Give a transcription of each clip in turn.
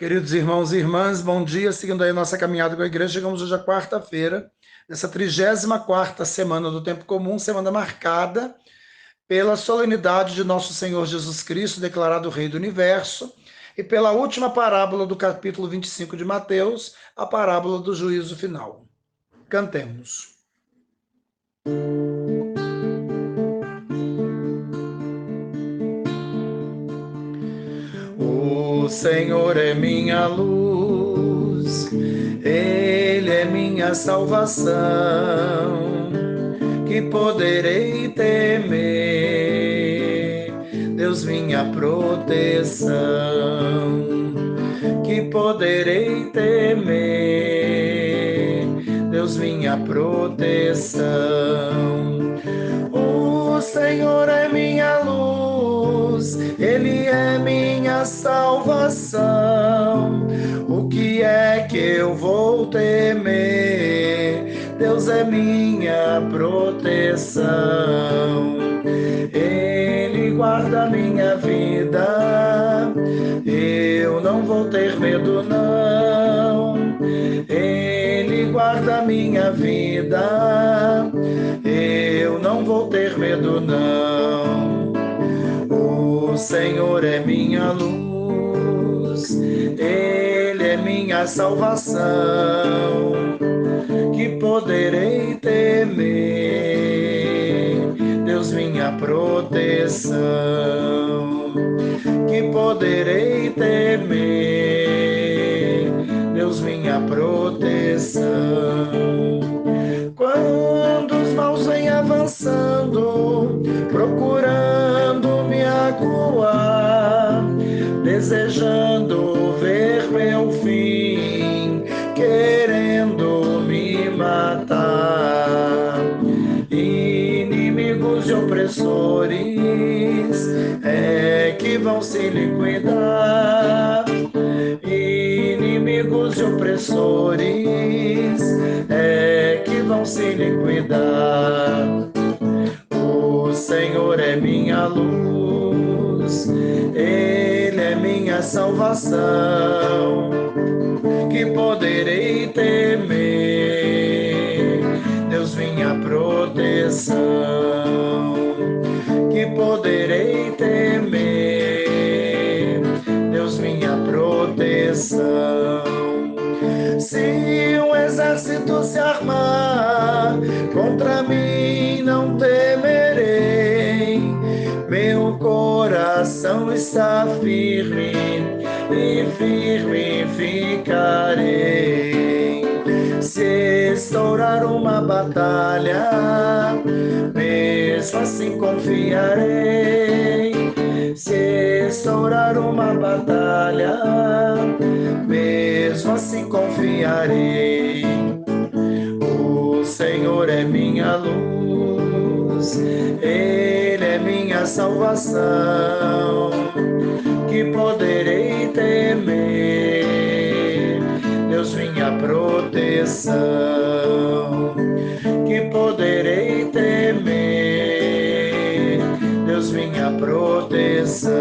Queridos irmãos e irmãs, bom dia. Seguindo aí nossa caminhada com a igreja, chegamos hoje à quarta-feira, nessa 34ª semana do Tempo Comum, semana marcada pela solenidade de nosso Senhor Jesus Cristo, declarado Rei do Universo, e pela última parábola do capítulo 25 de Mateus, a parábola do juízo final. Cantemos. O Senhor é minha luz, Ele é minha salvação, que poderei temer? Deus, minha proteção, que poderei temer? Deus, minha proteção. O Senhor é minha luz, Ele é minha salvação. O que é que eu vou temer? Deus é minha proteção. Ele guarda minha vida, eu não vou ter medo não. Ele guarda minha vida, eu não vou ter medo não. O Senhor é minha luz, Ele é minha salvação, que poderei temer? Deus, minha proteção, que poderei temer? Deus, minha proteção. Quando os maus vêm avançando, procurando me acuar, desejando ver meu fim, querendo me matar, inimigos e opressores é que vão se liquidar. Inimigos e opressores é que vão se liquidar. O Senhor é minha luz, Ele é minha salvação, que poderei temer? Deus, minha proteção, que poderei temer? Deus, minha proteção. Se um exército se armar contra mim, não temerei. Meu coração está firme e firme ficarei. Se estourar uma batalha, mesmo assim confiarei. Se estourar uma batalha, mesmo assim confiarei. O Senhor é minha luz, Ele é minha salvação, que poderei temer? Deus, minha proteção, que poderei temer? Deus, minha proteção.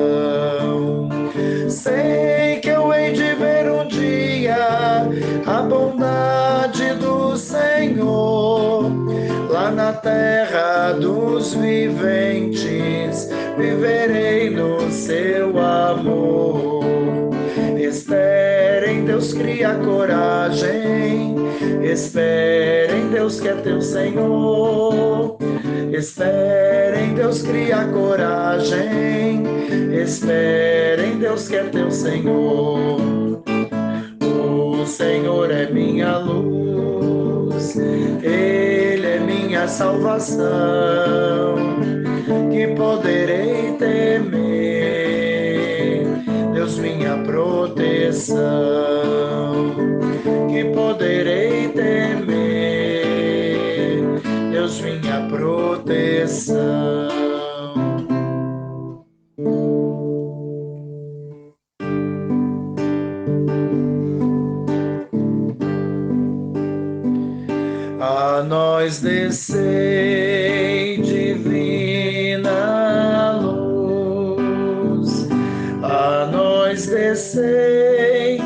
Sei que eu hei de ver um dia a bondade do Senhor, lá na terra dos viventes, viverei no seu amor. Espere em Deus, cria coragem, espere em Deus que é teu Senhor. Espere em Deus, cria coragem, espere em Deus que é teu Senhor. O Senhor é minha luz, Ele é minha salvação, que poderei temer? Deus, minha proteção, que poderei temer? Deus, minha proteção. A nós descei divina luz, a nós descei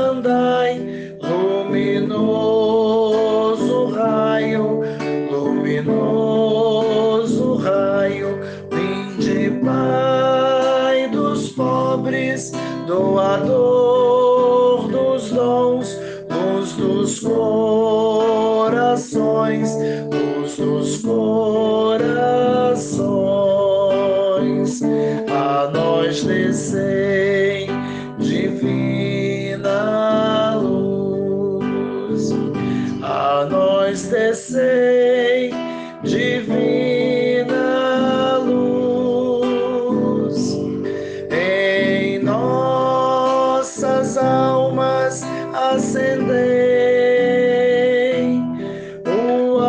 andai, luminoso raio, vinde, Pai dos pobres, doador dos dons, luz dos corações, luz dos corações, a nós descei divina luz, a nós descei divina luz, em nossas almas acendei o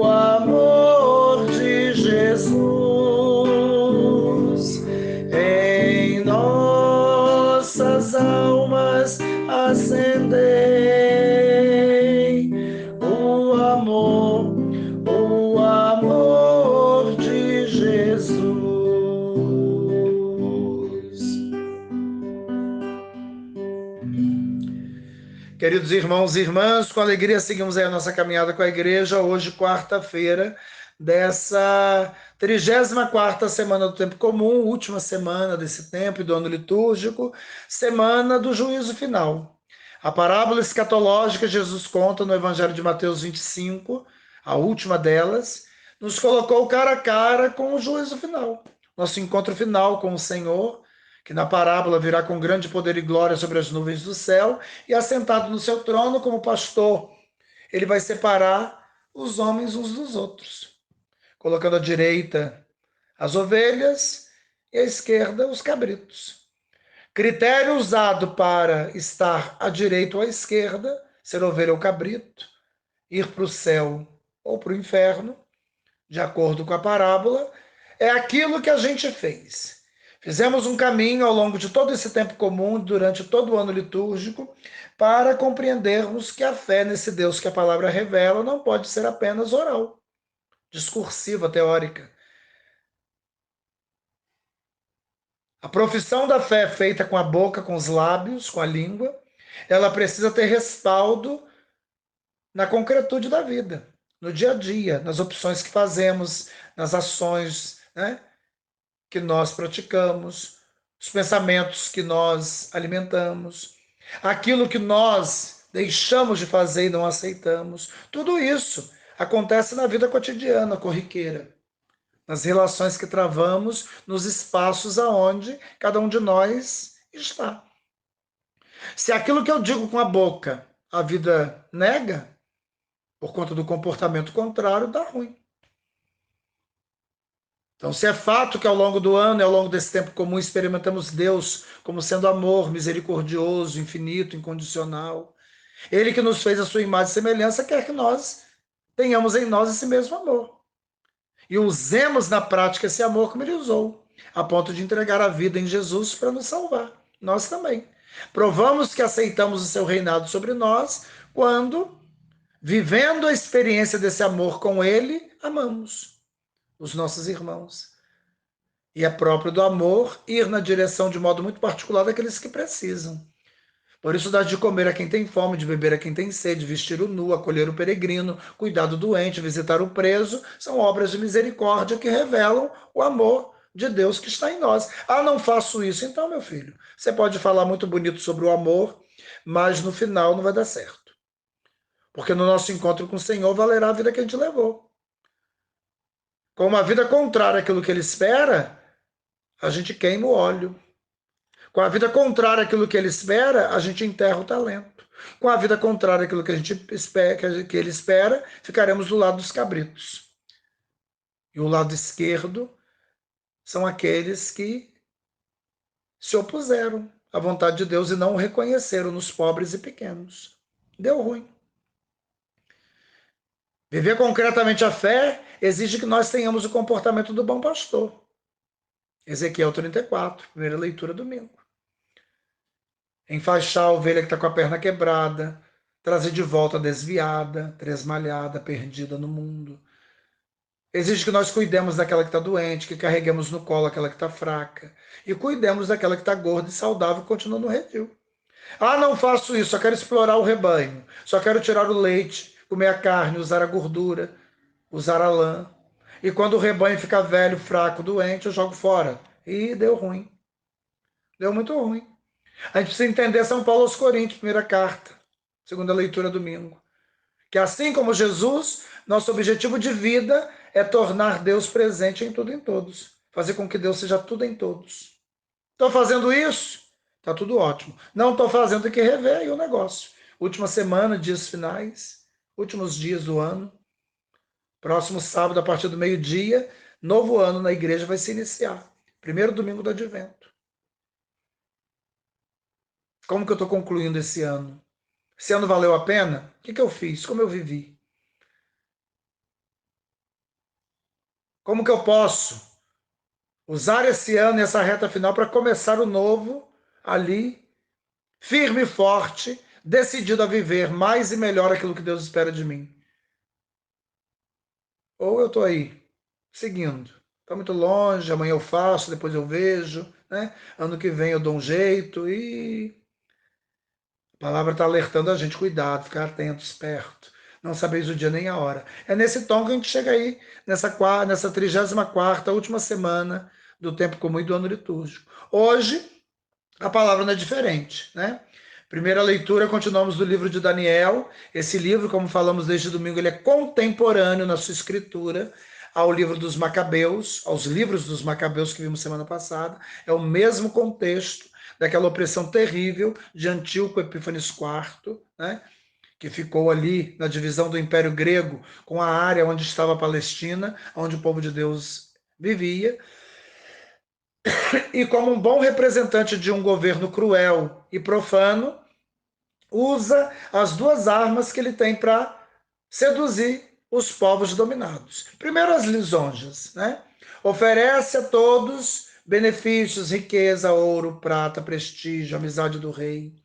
amor de Jesus, em nossas almas acendei o amor de Jesus. Queridos irmãos e irmãs, com alegria seguimos aí a nossa caminhada com a igreja, hoje quarta-feira dessa 34ª semana do tempo comum, última semana desse tempo e do ano litúrgico, semana do juízo final. A parábola escatológica que Jesus conta no Evangelho de Mateus 25, a última delas, nos colocou cara a cara com o juízo final. Nosso encontro final com o Senhor, que na parábola virá com grande poder e glória sobre as nuvens do céu, e assentado no seu trono como pastor, ele vai separar os homens uns dos outros, colocando à direita as ovelhas e à esquerda os cabritos. Critério usado para estar à direita ou à esquerda, ser ovelha ou cabrito, ir para o céu ou para o inferno, de acordo com a parábola, é aquilo que a gente fez. Fizemos um caminho ao longo de todo esse tempo comum, durante todo o ano litúrgico, para compreendermos que a fé nesse Deus que a palavra revela não pode ser apenas oral, discursiva, teórica. A profissão da fé feita com a boca, com os lábios, com a língua, ela precisa ter respaldo na concretude da vida, no dia a dia, nas opções que fazemos, nas ações, né, que nós praticamos, os pensamentos que nós alimentamos, aquilo que nós deixamos de fazer e não aceitamos. Tudo isso acontece na vida cotidiana, corriqueira, nas relações que travamos, nos espaços aonde cada um de nós está. Se aquilo que eu digo com a boca a vida nega, por conta do comportamento contrário, dá ruim. Então, se é fato que ao longo do ano e ao longo desse tempo comum experimentamos Deus como sendo amor, misericordioso, infinito, incondicional, Ele que nos fez a sua imagem e semelhança quer que nós tenhamos em nós esse mesmo amor. E usemos na prática esse amor como Ele usou, a ponto de entregar a vida em Jesus para nos salvar. Nós também. Provamos que aceitamos o seu reinado sobre nós quando, vivendo a experiência desse amor com Ele, amamos os nossos irmãos. E é próprio do amor ir na direção de modo muito particular daqueles que precisam. Por isso, dar de comer a quem tem fome, de beber a quem tem sede, vestir o nu, acolher o peregrino, cuidar do doente, visitar o preso, são obras de misericórdia que revelam o amor de Deus que está em nós. Ah, não faço isso. Então, meu filho, você pode falar muito bonito sobre o amor, mas no final não vai dar certo. Porque no nosso encontro com o Senhor valerá a vida que a gente levou. Com uma vida contrária àquilo que Ele espera, a gente queima o óleo. Com a vida contrária àquilo que Ele espera, a gente enterra o talento. Com a vida contrária àquilo que a gente espera, que Ele espera, ficaremos do lado dos cabritos. E o lado esquerdo são aqueles que se opuseram à vontade de Deus e não o reconheceram nos pobres e pequenos. Deu ruim. Viver concretamente a fé exige que nós tenhamos o comportamento do bom pastor. Ezequiel 34, primeira leitura domingo. Enfaixar a ovelha que está com a perna quebrada, trazer de volta a desviada, tresmalhada, perdida no mundo. Exige que nós cuidemos daquela que está doente, que carreguemos no colo aquela que está fraca, e cuidemos daquela que está gorda e saudável e continua no redil. Ah, não faço isso, só quero explorar o rebanho, só quero tirar o leite, comer a carne, usar a gordura, usar a lã. E quando o rebanho fica velho, fraco, doente, eu jogo fora. E deu ruim. Deu muito ruim. A gente precisa entender São Paulo aos Coríntios, primeira carta, segunda leitura domingo. Que assim como Jesus, nosso objetivo de vida é tornar Deus presente em tudo e em todos. Fazer com que Deus seja tudo em todos. Estou fazendo isso? Está tudo ótimo. Não estou fazendo, tem que rever aí o negócio. Última semana, dias finais, últimos dias do ano. Próximo sábado, a partir do meio-dia, novo ano na igreja vai se iniciar. Primeiro domingo do Advento. Como que eu estou concluindo esse ano? Esse ano valeu a pena? O que eu fiz? Como eu vivi? Como que eu posso usar esse ano e essa reta final para começar o novo ali, firme e forte, decidido a viver mais e melhor aquilo que Deus espera de mim? Ou eu estou aí, seguindo. Está muito longe, amanhã eu faço, depois eu vejo, né? Ano que vem eu dou um jeito e a palavra está alertando a gente, cuidado, ficar atento, esperto. Não sabeis o dia nem a hora. É nesse tom que a gente chega aí, nessa 34ª, última semana do tempo comum e do ano litúrgico. Hoje, a palavra não é diferente, né? Primeira leitura, continuamos do livro de Daniel. Esse livro, como falamos desde domingo, ele é contemporâneo na sua escritura ao livro dos Macabeus, aos livros dos Macabeus que vimos semana passada. É o mesmo contexto daquela opressão terrível de Antíoco Epífanes IV, né? Que ficou ali na divisão do Império Grego com a área onde estava a Palestina, onde o povo de Deus vivia. E como um bom representante de um governo cruel e profano, usa as duas armas que ele tem para seduzir os povos dominados. Primeiro, as lisonjas, né? Oferece a todos benefícios, riqueza, ouro, prata, prestígio, amizade do rei.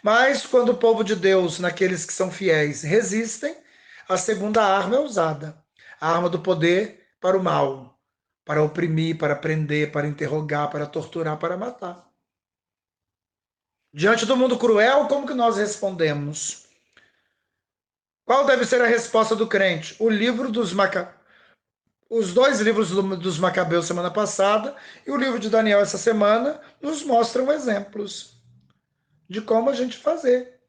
Mas quando o povo de Deus, naqueles que são fiéis, resistem, a segunda arma é usada. A arma do poder para o mal, para oprimir, para prender, para interrogar, para torturar, para matar. Diante do mundo cruel, como que nós respondemos? Qual deve ser a resposta do crente? O livro dos Macabeus, os dois livros dos Macabeus semana passada e o livro de Daniel essa semana nos mostram exemplos de como a gente fazer.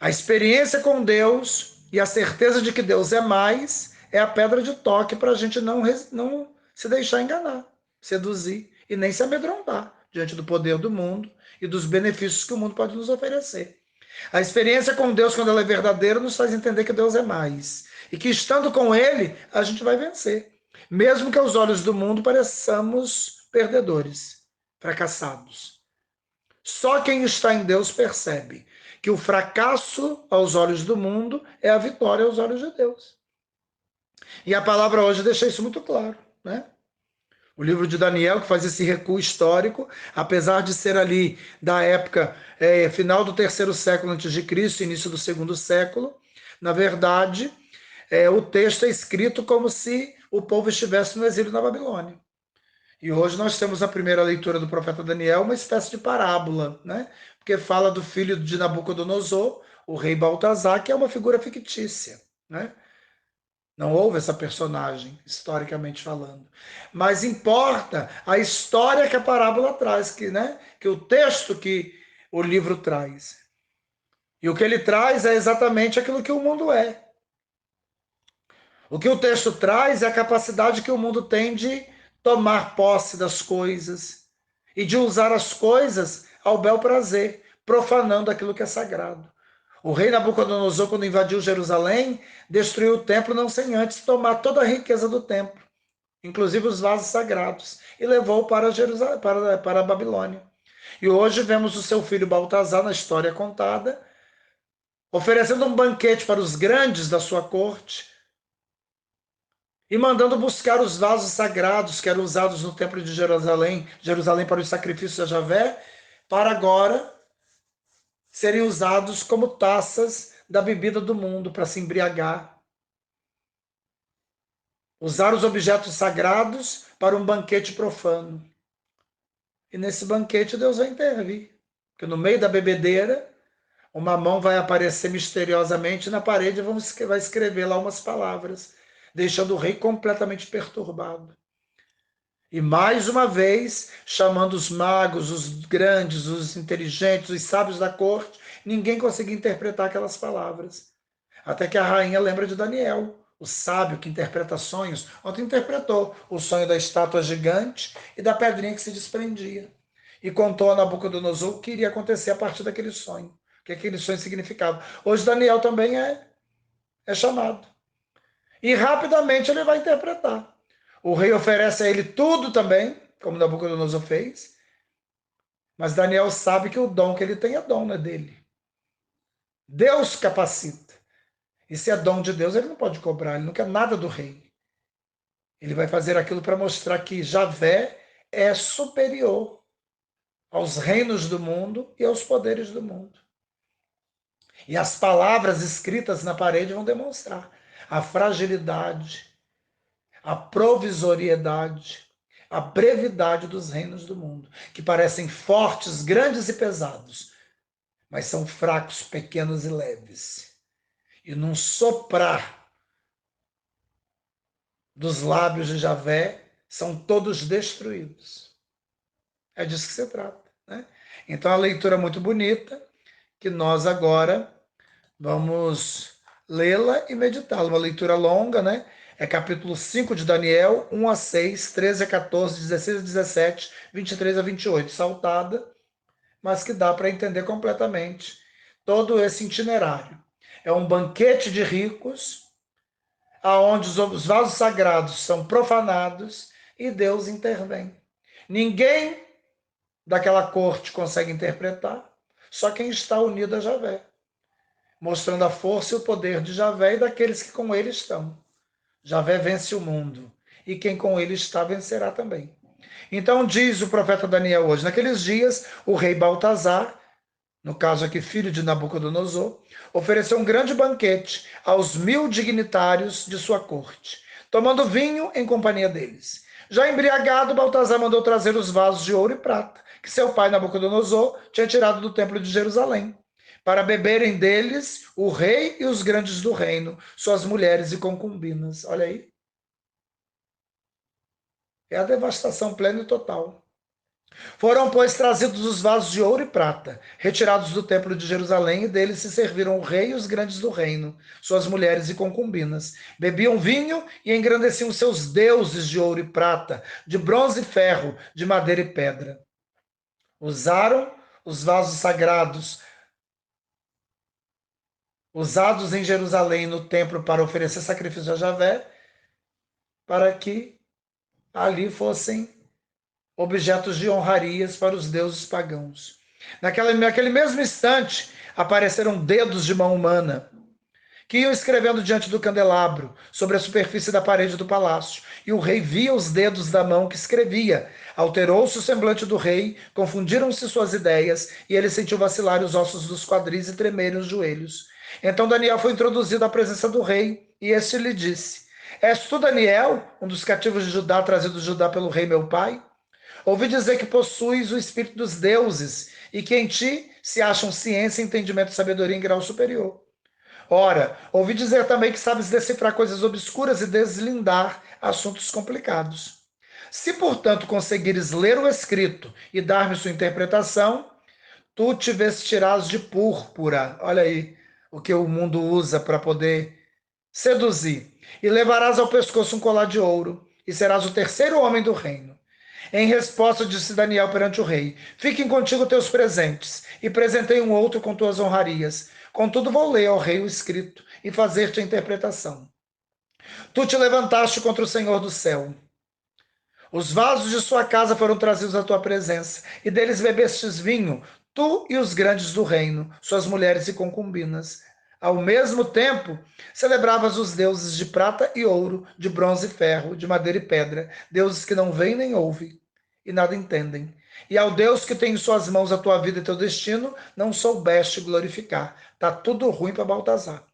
A experiência com Deus e a certeza de que Deus é mais é a pedra de toque para a gente não se deixar enganar, seduzir e nem se amedrontar diante do poder do mundo e dos benefícios que o mundo pode nos oferecer. A experiência com Deus, quando ela é verdadeira, nos faz entender que Deus é mais. E que estando com Ele, a gente vai vencer. Mesmo que aos olhos do mundo pareçamos perdedores, fracassados. Só quem está em Deus percebe que o fracasso aos olhos do mundo é a vitória aos olhos de Deus. E a palavra hoje deixa isso muito claro, né? O livro de Daniel, que faz esse recuo histórico, apesar de ser ali da época final do terceiro século antes de Cristo, início do segundo século, na verdade, o texto é escrito como se o povo estivesse no exílio na Babilônia. E hoje nós temos a primeira leitura do profeta Daniel, uma espécie de parábola, né? Porque fala do filho de Nabucodonosor, o rei Baltazar, que é uma figura fictícia, né? Não houve essa personagem, historicamente falando. Mas importa a história que a parábola traz, que o texto que o livro traz. E o que ele traz é exatamente aquilo que o mundo é. O que o texto traz é a capacidade que o mundo tem de tomar posse das coisas e de usar as coisas ao bel prazer, profanando aquilo que é sagrado. O rei Nabucodonosor, quando invadiu Jerusalém, destruiu o templo não sem antes tomar toda a riqueza do templo, inclusive os vasos sagrados, e levou para Jerusalém, para a Babilônia. E hoje vemos o seu filho Baltazar, na história contada, oferecendo um banquete para os grandes da sua corte, e mandando buscar os vasos sagrados que eram usados no templo de Jerusalém, Jerusalém para os sacrifícios a Javé, para agora serem usados como taças da bebida do mundo para se embriagar. Usar os objetos sagrados para um banquete profano. E nesse banquete Deus vai intervir, que no meio da bebedeira, uma mão vai aparecer misteriosamente na parede e vai escrever lá umas palavras, deixando o rei completamente perturbado. E mais uma vez, chamando os magos, os grandes, os inteligentes, os sábios da corte, ninguém conseguia interpretar aquelas palavras. Até que a rainha lembra de Daniel, o sábio que interpreta sonhos. Ontem interpretou o sonho da estátua gigante e da pedrinha que se desprendia. E contou a Nabucodonosor o que iria acontecer a partir daquele sonho, o que aquele sonho significava. Hoje Daniel também é chamado. E rapidamente ele vai interpretar. O rei oferece a ele tudo também, como Nabucodonosor fez, mas Daniel sabe que o dom que ele tem é dom, não é dele. Deus capacita. E se é dom de Deus, ele não pode cobrar, ele não quer nada do rei. Ele vai fazer aquilo para mostrar que Javé é superior aos reinos do mundo e aos poderes do mundo. E as palavras escritas na parede vão demonstrar a fragilidade, a provisoriedade, a brevidade dos reinos do mundo, que parecem fortes, grandes e pesados, mas são fracos, pequenos e leves. E num soprar dos lábios de Javé, são todos destruídos. É disso que se trata, né? Então, a leitura é muito bonita, que nós agora vamos lê-la e meditá-la. Uma leitura longa, né? É capítulo 5 de Daniel, 1 a 6, 13 a 14, 16 a 17, 23 a 28. Saltada, mas que dá para entender completamente todo esse itinerário. É um banquete de ricos, aonde os vasos sagrados são profanados e Deus intervém. Ninguém daquela corte consegue interpretar, só quem está unido a Javé, mostrando a força e o poder de Javé e daqueles que com ele estão. Javé vence o mundo, e quem com ele está vencerá também. Então diz o profeta Daniel hoje, naqueles dias, o rei Baltazar, no caso aqui filho de Nabucodonosor, ofereceu um grande banquete aos 1000 dignitários de sua corte, tomando vinho em companhia deles. Já embriagado, Baltazar mandou trazer os vasos de ouro e prata, que seu pai Nabucodonosor tinha tirado do templo de Jerusalém, para beberem deles o rei e os grandes do reino, suas mulheres e concubinas. Olha aí. É a devastação plena e total. Foram, pois, trazidos os vasos de ouro e prata, retirados do templo de Jerusalém, e deles se serviram o rei e os grandes do reino, suas mulheres e concubinas. Bebiam vinho e engrandeciam seus deuses de ouro e prata, de bronze e ferro, de madeira e pedra. Usaram os vasos sagrados, usados em Jerusalém no templo para oferecer sacrifício a Javé, para que ali fossem objetos de honrarias para os deuses pagãos. Naquele mesmo instante, apareceram dedos de mão humana, que iam escrevendo diante do candelabro, sobre a superfície da parede do palácio. E o rei via os dedos da mão que escrevia. Alterou-se o semblante do rei, confundiram-se suas ideias, e ele sentiu vacilar os ossos dos quadris e tremerem os joelhos. Então Daniel foi introduzido à presença do rei, e este lhe disse: És tu, Daniel, um dos cativos de Judá, trazido de Judá pelo rei meu pai? Ouvi dizer que possuis o espírito dos deuses, e que em ti se acham ciência, entendimento e sabedoria em grau superior. Ora, ouvi dizer também que sabes decifrar coisas obscuras e deslindar assuntos complicados. Se, portanto, conseguires ler o escrito e dar-me sua interpretação, tu te vestirás de púrpura. Olha aí o que o mundo usa para poder seduzir. E levarás ao pescoço um colar de ouro, e serás o terceiro homem do reino. Em resposta, disse Daniel perante o rei: Fiquem contigo teus presentes, e presentei um outro com tuas honrarias. Contudo, vou ler ao rei o escrito e fazer-te a interpretação. Tu te levantaste contra o Senhor do céu. Os vasos de sua casa foram trazidos à tua presença, e deles bebestes vinho, tu e os grandes do reino, suas mulheres e concubinas. Ao mesmo tempo, celebravas os deuses de prata e ouro, de bronze e ferro, de madeira e pedra, deuses que não veem nem ouvem e nada entendem. E ao Deus que tem em suas mãos a tua vida e teu destino, não soubeste glorificar. Está tudo ruim para Baltazar.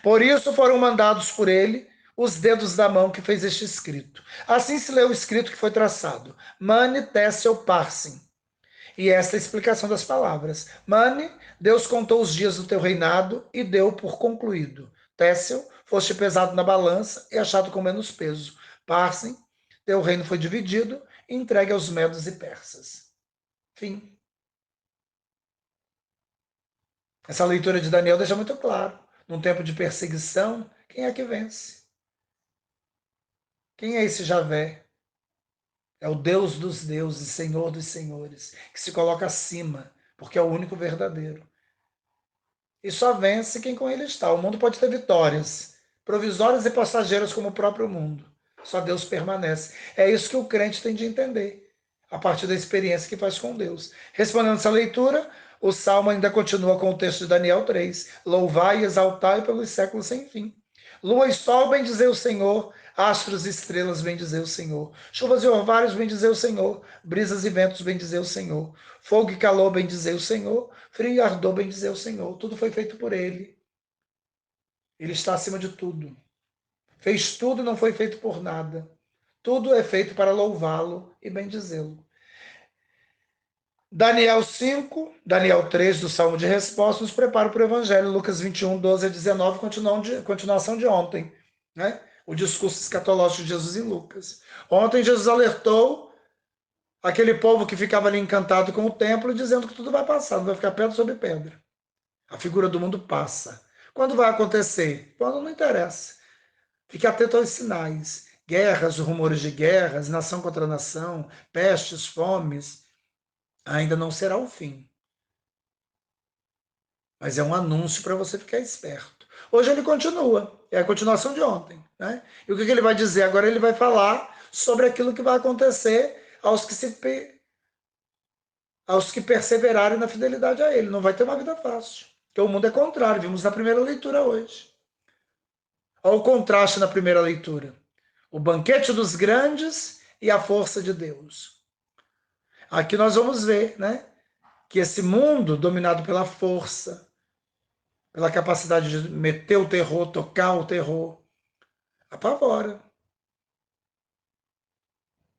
Por isso foram mandados por ele os dedos da mão que fez este escrito. Assim se leu o escrito que foi traçado. Mane Tessel Parsim. E esta é a explicação das palavras. Mane, Deus contou os dias do teu reinado e deu por concluído. Téssel, foste pesado na balança e achado com menos peso. Parsim, teu reino foi dividido e entregue aos medos e persas. Fim. Essa leitura de Daniel deixa muito claro. Num tempo de perseguição, quem é que vence? Quem é esse Javé? É o Deus dos deuses, Senhor dos senhores, que se coloca acima, porque é o único verdadeiro. E só vence quem com ele está. O mundo pode ter vitórias, provisórias e passageiras como o próprio mundo. Só Deus permanece. É isso que o crente tem de entender, a partir da experiência que faz com Deus. Respondendo essa leitura, o Salmo ainda continua com o texto de Daniel 3. Louvai e exaltai pelos séculos sem fim. Lua e sol, bendizer o Senhor. Astros e estrelas, bendizer o Senhor. Chuvas e orvalhos, bendizer o Senhor. Brisas e ventos, bendizer o Senhor. Fogo e calor, bendizer o Senhor. Frio e ardor, bendizer o Senhor. Tudo foi feito por Ele. Ele está acima de tudo. Fez tudo e não foi feito por nada. Tudo é feito para louvá-lo e bendizê-lo. Daniel 5, Daniel 3 do Salmo de Resposta nos prepara para o Evangelho. Lucas 21, 12 a 19, continuação de ontem, né? O discurso escatológico de Jesus em Lucas. Ontem Jesus alertou aquele povo que ficava ali encantado com o templo, dizendo que tudo vai passar, não vai ficar pedra sobre pedra. A figura do mundo passa. Quando vai acontecer? Quando não interessa. Fique atento aos sinais. Guerras, rumores de guerras, nação contra nação, pestes, fomes. Ainda não será o fim. Mas é um anúncio para você ficar esperto. Hoje ele continua. É a continuação de ontem. Né? E o que ele vai dizer? Agora ele vai falar sobre aquilo que vai acontecer aos que perseverarem na fidelidade a ele. Não vai ter uma vida fácil. Porque o mundo é contrário. Vimos na primeira leitura hoje. Olha o contraste na primeira leitura. O banquete dos grandes e a força de Deus. Aqui nós vamos ver, né, que esse mundo dominado pela força, pela capacidade de meter o terror, tocar o terror, apavora.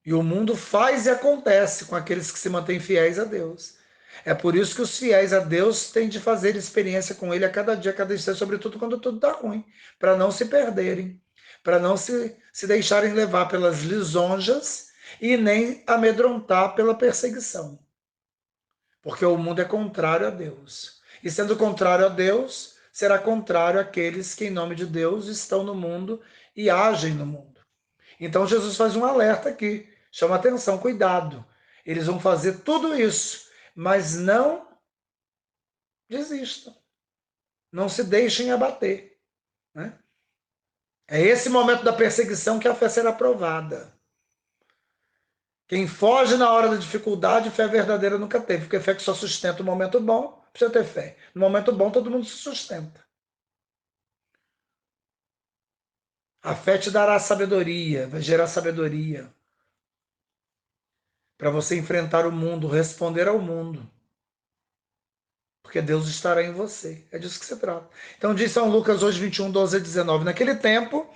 E o mundo faz e acontece com aqueles que se mantêm fiéis a Deus. É por isso que os fiéis a Deus têm de fazer experiência com Ele a cada dia, a cada instante, sobretudo quando tudo está ruim, para não se perderem, para não se deixarem levar pelas lisonjas e nem amedrontar pela perseguição. Porque o mundo é contrário a Deus. E sendo contrário a Deus, será contrário àqueles que, em nome de Deus, estão no mundo e agem no mundo. Então Jesus faz um alerta aqui, chama atenção, cuidado. Eles vão fazer tudo isso, mas não desistam. Não se deixem abater. Né? É esse momento da perseguição que a fé será provada. Quem foge na hora da dificuldade, fé verdadeira nunca teve, porque fé que só sustenta o momento bom, precisa ter fé. No momento bom, todo mundo se sustenta. A fé te dará sabedoria, vai gerar sabedoria para você enfrentar o mundo, responder ao mundo. Porque Deus estará em você. É disso que se trata. Então diz São Lucas hoje 21, 12 a 19. Naquele tempo,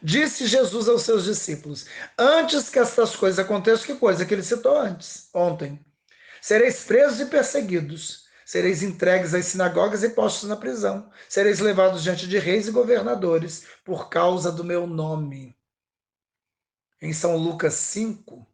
disse Jesus aos seus discípulos, antes que estas coisas aconteçam, que coisa que ele citou ontem. Sereis presos e perseguidos. Sereis entregues às sinagogas e postos na prisão. Sereis levados diante de reis e governadores por causa do meu nome. Em São Lucas 5,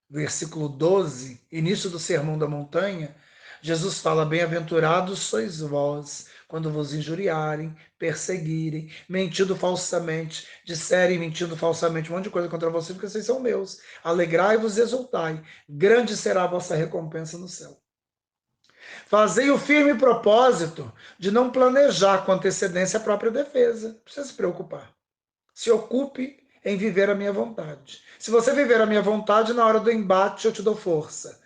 versículo 12, início do Sermão da Montanha, Jesus fala, bem-aventurados sois vós, quando vos injuriarem, perseguirem, mentindo falsamente, disserem mentindo falsamente um monte de coisa contra vocês, porque vocês são meus. Alegrai-vos e exultai, grande será a vossa recompensa no céu. Fazei o firme propósito de não planejar com antecedência a própria defesa. Não precisa se preocupar. Se ocupe em viver a minha vontade. Se você viver a minha vontade, na hora do embate eu te dou força.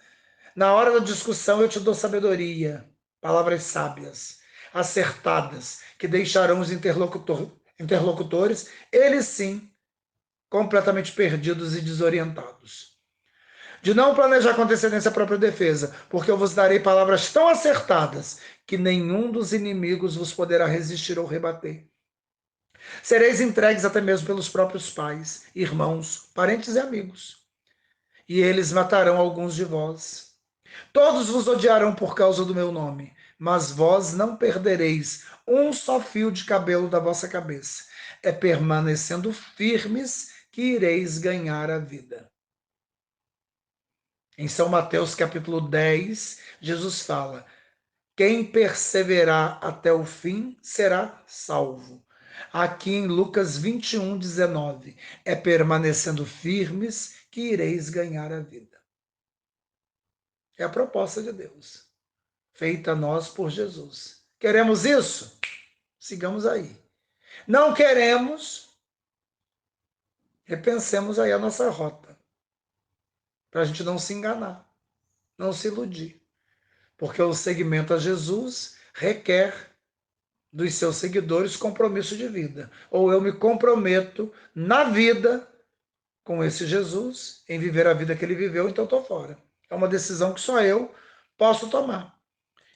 Na hora da discussão eu te dou sabedoria. Palavras sábias, acertadas, que deixarão os interlocutores, eles sim, completamente perdidos e desorientados. De não planejar com antecedência a própria defesa, porque eu vos darei palavras tão acertadas que nenhum dos inimigos vos poderá resistir ou rebater. Sereis entregues até mesmo pelos próprios pais, irmãos, parentes e amigos. E eles matarão alguns de vós. Todos vos odiarão por causa do meu nome, mas vós não perdereis um só fio de cabelo da vossa cabeça. É permanecendo firmes que ireis ganhar a vida. Em São Mateus capítulo 10, Jesus fala: quem perseverar até o fim será salvo. Aqui em Lucas 21, 19, é permanecendo firmes que ireis ganhar a vida. É a proposta de Deus, feita a nós por Jesus. Queremos isso? Sigamos aí. Não queremos? Repensemos aí a nossa rota, para a gente não se enganar, não se iludir. Porque o seguimento a Jesus requer dos seus seguidores compromisso de vida. Ou eu me comprometo na vida com esse Jesus, em viver a vida que ele viveu, então estou fora. É uma decisão que só eu posso tomar.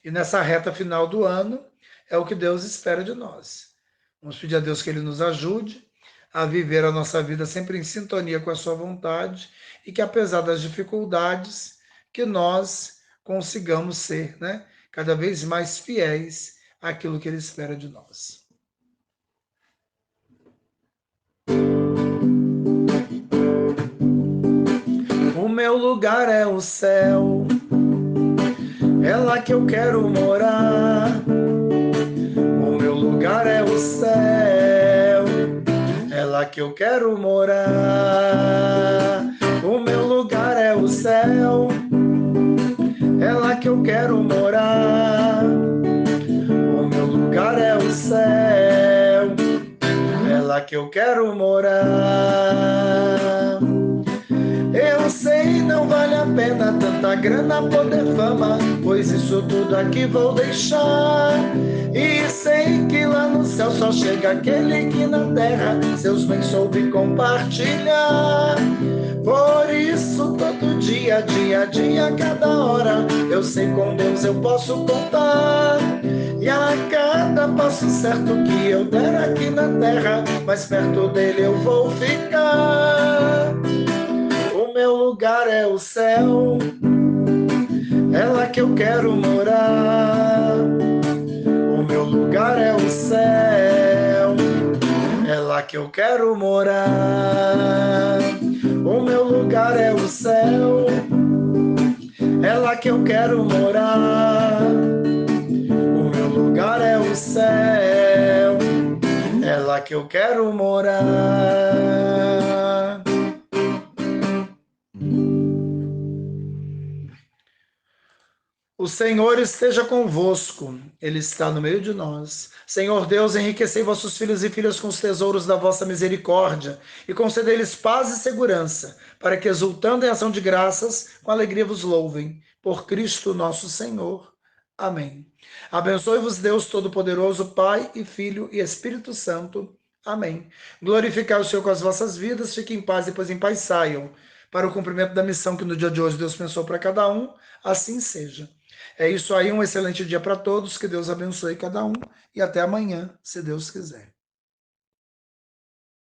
E nessa reta final do ano, é o que Deus espera de nós. Vamos pedir a Deus que ele nos ajude a viver a nossa vida sempre em sintonia com a sua vontade e que, apesar das dificuldades, que nós consigamos ser, né, cada vez mais fiéis àquilo que ele espera de nós. O meu lugar é o céu, é lá que eu quero morar. O meu lugar é o céu, é lá que eu quero morar. O meu lugar é o céu, é lá que eu quero morar. O meu lugar é o céu, é lá que eu quero morar. Eu sei, não vale a pena tanta grana, poder, fama, pois isso tudo aqui vou deixar. E sei que lá no céu só chega aquele que na terra seus bens soube compartilhar. Por isso todo dia, dia a dia, cada hora, eu sei com Deus eu posso contar. E a cada passo certo que eu der aqui na terra, mais perto dele eu vou ficar. O meu lugar é o céu, é lá que eu quero morar. O meu lugar é o céu, é lá que eu quero morar. O meu lugar é o céu, é lá que eu quero morar. O meu lugar é o céu, é lá que eu quero morar. O Senhor esteja convosco, Ele está no meio de nós. Senhor Deus, enriquecei vossos filhos e filhas com os tesouros da vossa misericórdia e concedei-lhes paz e segurança, para que, exultando em ação de graças, com alegria vos louvem. Por Cristo nosso Senhor. Amém. Abençoe-vos Deus Todo-Poderoso, Pai e Filho e Espírito Santo. Amém. Glorificai o Senhor com as vossas vidas, fiquem em paz e depois em paz saiam. Para o cumprimento da missão que no dia de hoje Deus pensou para cada um, assim seja. É isso aí, um excelente dia para todos, que Deus abençoe cada um e até amanhã, se Deus quiser.